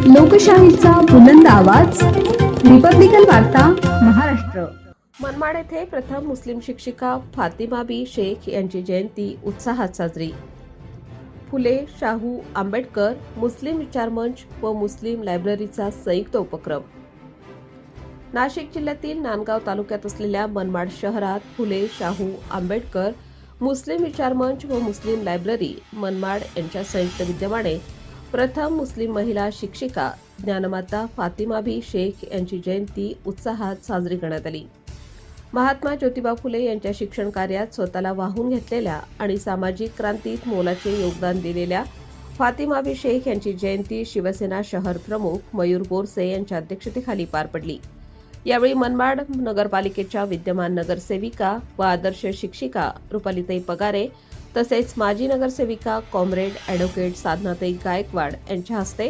लोकशाहीचा बुलंद आवाज, रिपब्लिकन वार्ता महाराष्ट्र। मनमाड येथे प्रथम मुस्लिम शिक्षिका फातिमा बी शेख यांची जयंती उत्साहात साजरी। फुले शाहू आंबेडकर मुस्लिम विचार मंच व मुस्लिम लायब्ररीचा संयुक्त उपक्रम। नाशिक जिल्ह्यातील नांदगाव तालुक्यात असलेल्या मनमाड शहरात फुले शाहू आंबेडकर मुस्लिम विचार मंच व मुस्लिम लायब्ररी मनमाड यांच्या संयुक्त विद्यमाने प्रथम मुस्लिम महिला शिक्षिका ज्ञानमाता फातिमा बी शेख यांची जयंती उत्साहात साजरी करण्यात आली। महात्मा ज्योतिबा फुले यांच्या शिक्षण कार्यात स्वतःला वाहून घेतलेल्या आणि सामाजिक क्रांतीत मोलाचे योगदान दिलेल्या फातिमा बी शेख यांची जयंती शिवसेना शहर प्रमुख मयूर बोरसे यांच्या अध्यक्षतेखाली पार पडली। यावेळी मनमाड नगरपालिकेच्या विद्यमान नगरसेविका व आदर्श शिक्षिका रुपालीताई पगारे तसेच माजी नगरसेविका कॉम्रेड ॲडव्होकेट साधनाताई गायकवाड यांच्या हस्ते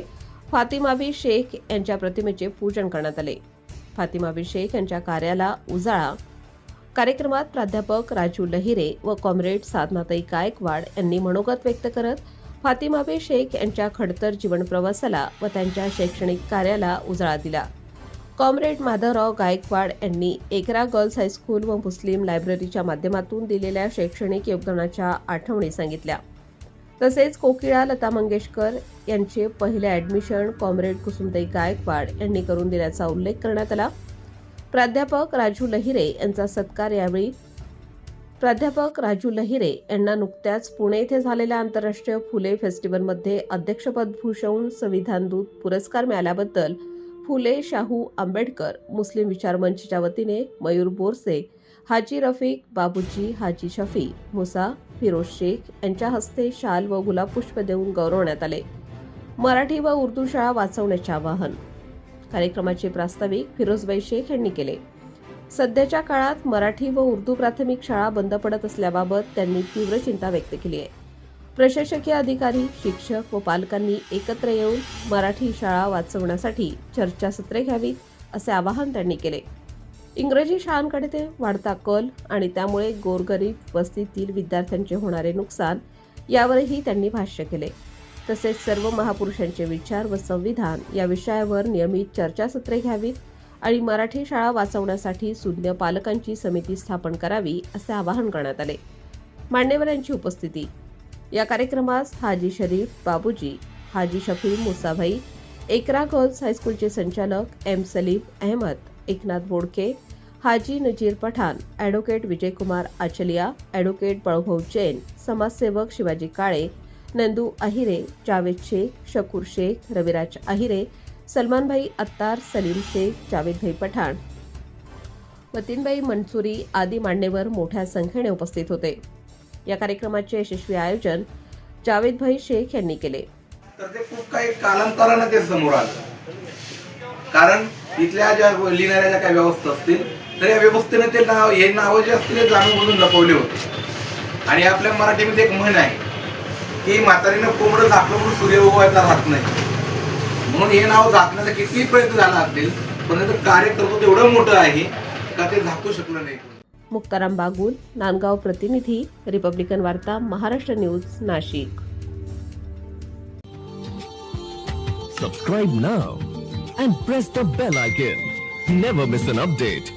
फातिमा बी शेख यांच्या प्रतिमेचे पूजन करण्यात आले। फातिमा बी शेख यांच्या कार्याला उजाळा कार्यक्रमात प्राध्यापक राजू लहिरे व कॉम्रेड साधनाताई गायकवाड यांनी मनोगत व्यक्त करत फातिमा बी शेख यांच्या खडतर जीवन प्रवासाला व त्यांच्या शैक्षणिक कार्याला उजाळा दिला। कॉम्रेड माधवराव गायकवाड यांनी एकरा गर्ल्स हायस्कूल व मुस्लिम लायब्ररीच्या माध्यमातून दिलेल्या शैक्षणिक योगदानाच्या आठवणी सांगितल्या। तसेच कोकिळा लता मंगेशकर यांचे पहिले ॲडमिशन कॉम्रेड कुसुमताई गायकवाड यांनी करून दिल्याचा उल्लेख करण्यात आला। प्राध्यापक राजू लहिरे यांचा सत्कार यावेळी प्राध्यापक राजू लहिरे यांना नुकत्याच पुणे येथे झालेल्या आंतरराष्ट्रीय फुले फेस्टिवलमध्ये अध्यक्षपद भूषवून संविधान दूत पुरस्कार मिळाल्याबद्दल फुले शाहू आंबेडकर मुस्लिम विचार मंचच्या वतीने मयूर बोरसे, हाजी रफीक, बाबूजी, हाजी शफी, मुसा, फिरोज शेख यांच्या हस्ते शाल व गुलाबपुष्प देऊन गौरवण्यात आले। मराठी व उर्दू शाळा वाचवण्याचे आवाहन कार्यक्रमाचे प्रास्ताविक फिरोजबाई शेख यांनी केले। सध्याच्या काळात मराठी व उर्दू प्राथमिक शाळा बंद पडत असल्याबाबत त्यांनी तीव्र चिंता व्यक्त केली आहे। प्रशासकीय अधिकारी, शिक्षक व पालकांनी एकत्र येऊन मराठी शाळा वाचवण्यासाठी चर्चासत्रे घ्यावीत असे आवाहन त्यांनी केले। इंग्रजी शाळांकडे ते वाढता कल आणि त्यामुळे गोरगरीब वस्तीतील विद्यार्थ्यांचे होणारे नुकसान यावरही त्यांनी भाष्य केले। तसेच सर्व महापुरुषांचे विचार व संविधान या विषयावर नियमित चर्चासत्रे घ्यावीत आणि मराठी शाळा वाचवण्यासाठी सुज्ञ पालकांची समिती स्थापन करावी असे आवाहन करण्यात आले। मान्यवरांची उपस्थिती या कार्यक्रमास हाजी शरीफ, बाबूजी, हाजी शफी, मुसाभाई, एकरा गर्ल्स हायस्कूलचे संचालक एम सलीम अहमद, एकनाथ बोडके, हाजी नजीर पठाण, ॲडव्होकेट विजयकुमार आचलिया, ॲडव्होकेट बळभाऊ जैन, समाजसेवक शिवाजी काळे, नंदू अहिरे, जावेद शेख, शकूर शेख, रविराज अहिरे, सलमानभाई अत्तार, सलीम शेख, जावेदभाई पठाण, वतीनबाई मंसूरी आदी मान्यवर मोठ्या संख्येने उपस्थित होते। या कार्यक्रमाचे यशस्वी आयोजन जावेदभाई शेख यांनी केले। तर ते खूप काही कालांतराने ते समोर आलं, कारण इथल्या ज्या लिहिणाऱ्या ज्या काही व्यवस्था असतील तर या व्यवस्थेने ते नाव जे असतील ते जाणून बुजून जपवले होते। आणि आपल्या मराठीमध्ये एक म्हण आहे की म्हातारीनं कोंबडं झाकलं म्हणून सूर्य उगवायचा राहत नाही, म्हणून हे नाव झाकण्याचा कितीही प्रयत्न झाला असेल पण त्याचं कार्यकर्तृत्व तेवढं मोठं आहे का ते झाकू शकलं नाही। मुक्ताराम बागुल, नांदगाव प्रतिनिधी, रिपब्लिकन वार्ता Maharashtra news, Nashik. Subscribe now and press the bell icon. Never miss an update.